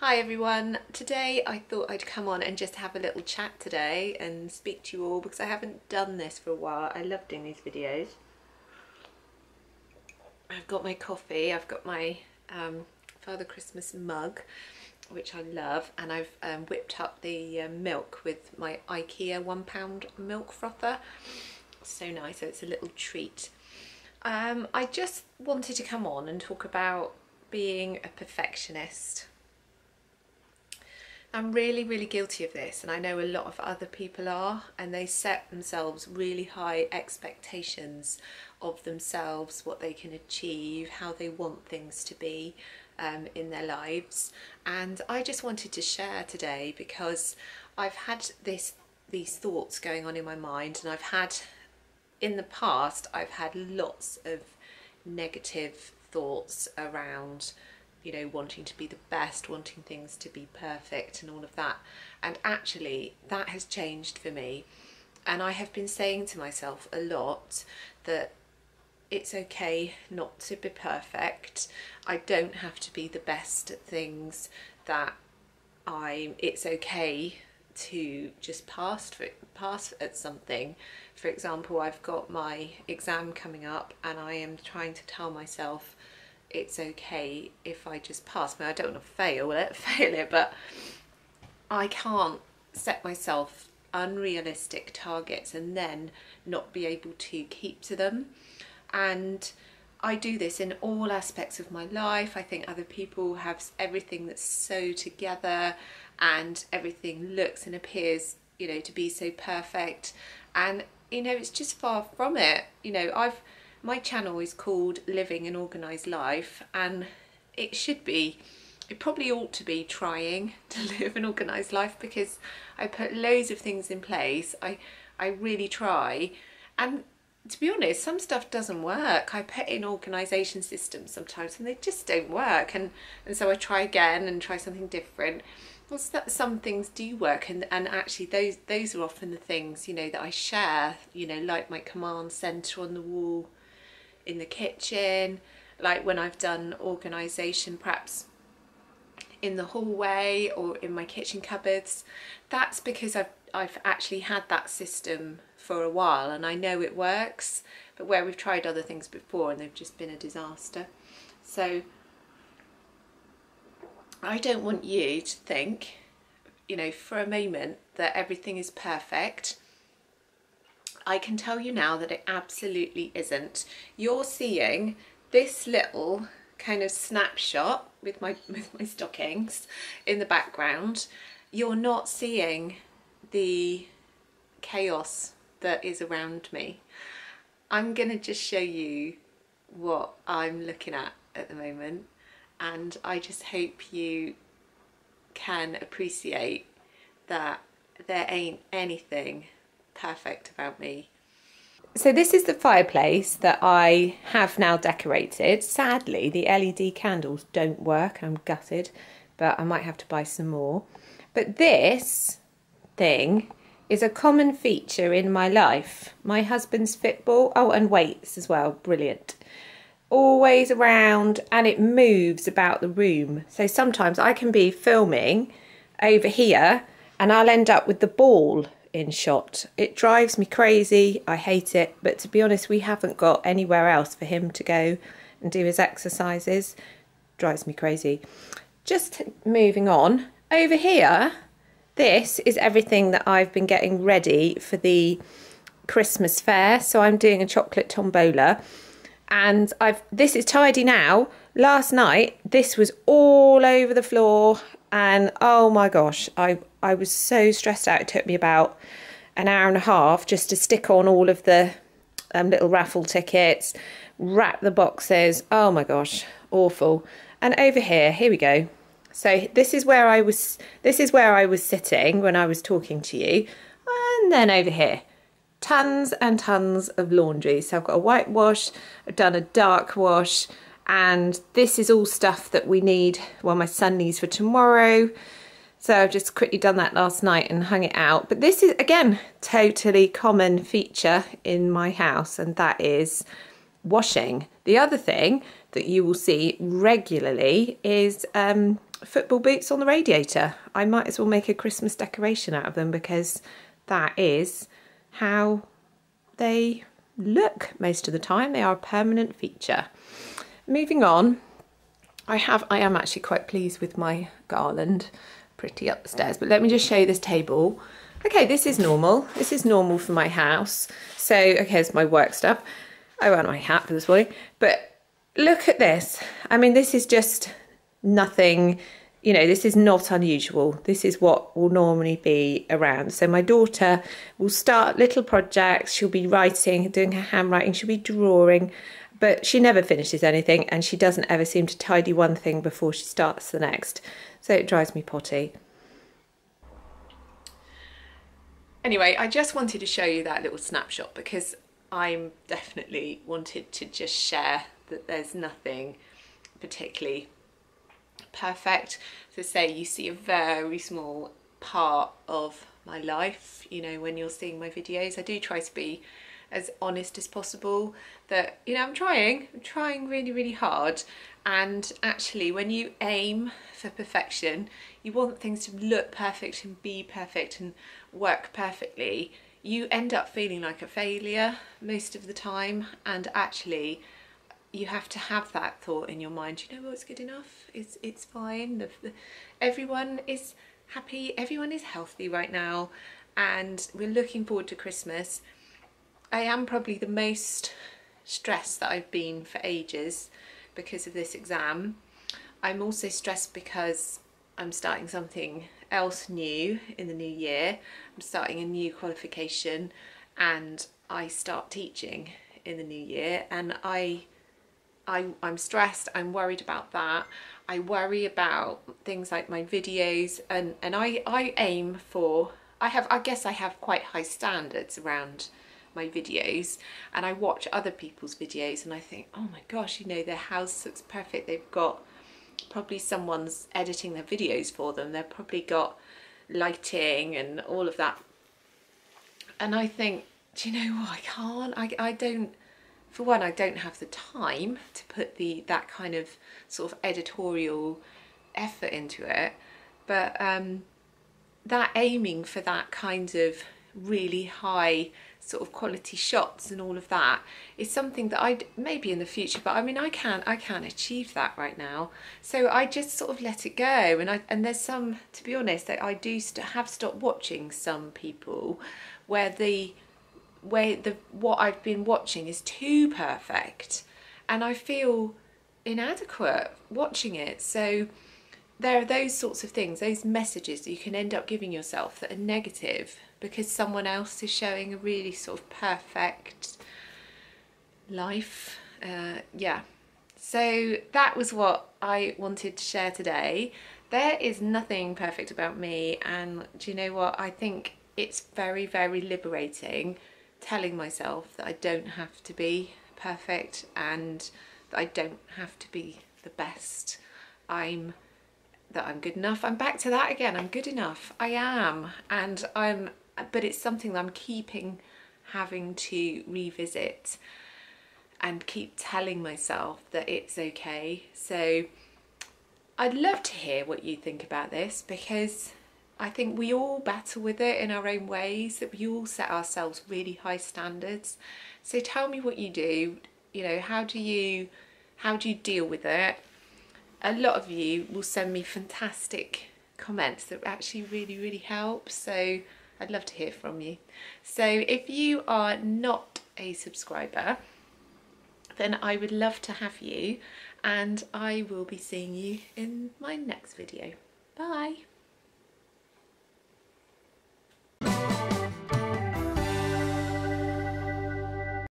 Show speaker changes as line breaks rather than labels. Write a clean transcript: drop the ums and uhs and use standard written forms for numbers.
Hi everyone, today I thought I'd come on and just have a little chat today and speak to you all because I haven't done this for a while. I love doing these videos. I've got my coffee, I've got my Father Christmas mug, which I love, and I've whipped up the milk with my IKEA £1 milk frother. So nice, so it's a little treat. I just wanted to come on and talk about being a perfectionist. I'm really guilty of this, and I know a lot of other people are, and they set themselves really high expectations of themselves, what they can achieve, how they want things to be in their lives. And I just wanted to share today because I've had these thoughts going on in my mind, and in the past I've had lots of negative thoughts around, you know, wanting to be the best, wanting things to be perfect and all of that. And actually that has changed for me. And I have been saying to myself a lot that it's okay not to be perfect. I don't have to be the best at things, it's okay to just pass at something. For example, I've got my exam coming up and I am trying to tell myself it's okay if I just pass. I don't want to fail it, but I can't set myself unrealistic targets and then not be able to keep to them. And I do this in all aspects of my life. I think other people have everything that's so together and everything looks and appears, you know, to be so perfect. And, you know, it's just far from it. You know, my channel is called Living an Organised Life, and it probably ought to be trying to live an organised life, because I put loads of things in place. I really try, and to be honest, some stuff doesn't work. I put in organisation systems sometimes and they just don't work, and so I try again and try something different. Well, some things do work, and actually those are often the things, you know, that I share, you know, like my command centre on the wall in the kitchen, like when I've done organisation perhaps in the hallway or in my kitchen cupboards. That's because I've actually had that system for a while and I know it works, but where we've tried other things before and they've just been a disaster. So I don't want you to think, you know, for a moment that everything is perfect. I can tell you now that it absolutely isn't. You're seeing this little kind of snapshot with my stockings in the background. You're not seeing the chaos that is around me. I'm gonna just show you what I'm looking at the moment, and I just hope you can appreciate that there ain't anything perfect about me. So this is the fireplace that I have now decorated. Sadly, the LED candles don't work. I'm gutted, but I might have to buy some more. But this thing is a common feature in my life. My husband's Fitball, oh, and weights as well, brilliant. Always around, and it moves about the room. So sometimes I can be filming over here and I'll end up with the ball in shot. It drives me crazy. I hate it, but to be honest, we haven't got anywhere else for him to go and do his exercises. Drives me crazy. Just moving on over here, this is everything that I've been getting ready for the Christmas fair. So I'm doing a chocolate tombola, and this is tidy now. Last night this was all over the floor, and oh my gosh, I was so stressed out. It took me about an hour and a half just to stick on all of the little raffle tickets, wrap the boxes. Oh my gosh, awful. And over here we go. So this is where I was sitting when I was talking to you. And then over here, tons and tons of laundry. So I've got a white wash, I've done a dark wash, and this is all stuff that we need, well, my son needs for tomorrow. So I've just quickly done that last night and hung it out. But this is, again, totally common feature in my house, and that is washing. The other thing that you will see regularly is football boots on the radiator. I might as well make a Christmas decoration out of them, because that is how they look most of the time. They are a permanent feature. Moving on, I am actually quite pleased with my garland, pretty up the stairs, but let me just show you this table. Okay, this is normal. This is normal for my house. So, okay, here's my work stuff. I wore my hat for this morning, but look at this. I mean, this is just nothing, you know, this is not unusual. This is what will normally be around. So my daughter will start little projects. She'll be writing, doing her handwriting, she'll be drawing, but she never finishes anything, and she doesn't ever seem to tidy one thing before she starts the next. So it drives me potty. Anyway, I just wanted to show you that little snapshot, because I'm definitely wanted to just share that there's nothing particularly perfect. So say you see a very small part of my life, you know, when you're seeing my videos. I do try to be as honest as possible, that, you know, I'm trying really, really hard. And actually, when you aim for perfection, you want things to look perfect and be perfect and work perfectly, you end up feeling like a failure most of the time. And actually, you have to have that thought in your mind, you know what's good enough, it's fine, everyone is happy, everyone is healthy right now, and we're looking forward to Christmas. I am probably the most stressed that I've been for ages because of this exam. I'm also stressed because I'm starting something else new in the new year. I'm starting a new qualification, and I start teaching in the new year, and I'm stressed, I'm worried about that. I worry about things like my videos, and I aim for, I guess I have quite high standards around my videos, and I watch other people's videos and I think, oh my gosh, you know, their house looks perfect, they've got, probably someone's editing their videos for them, they've probably got lighting and all of that, and I think, do you know what, I can't, I don't, for one, I don't have the time to put that kind of sort of editorial effort into it, but that aiming for that kind of really high sort of quality shots and all of that is something that I maybe in the future, but I mean I can't achieve that right now, so I just sort of let it go. And there's some, to be honest, that I do have stopped watching some people where what I've been watching is too perfect, and I feel inadequate watching it. So there are those sorts of things, those messages that you can end up giving yourself that are negative because someone else is showing a really sort of perfect life. Yeah, so that was what I wanted to share today. There is nothing perfect about me, and do you know what, I think it's very, very liberating telling myself that I don't have to be perfect and that I don't have to be the best. That I'm good enough. I'm back to that again. I'm good enough. I am. But it's something that I'm having to revisit and keep telling myself that it's okay. So I'd love to hear what you think about this, because I think we all battle with it in our own ways, that we all set ourselves really high standards. So tell me what you do, you know, how do you deal with it? A lot of you will send me fantastic comments that actually really, really help. So I'd love to hear from you. So if you are not a subscriber, then I would love to have you, and I will be seeing you in my next video. Bye.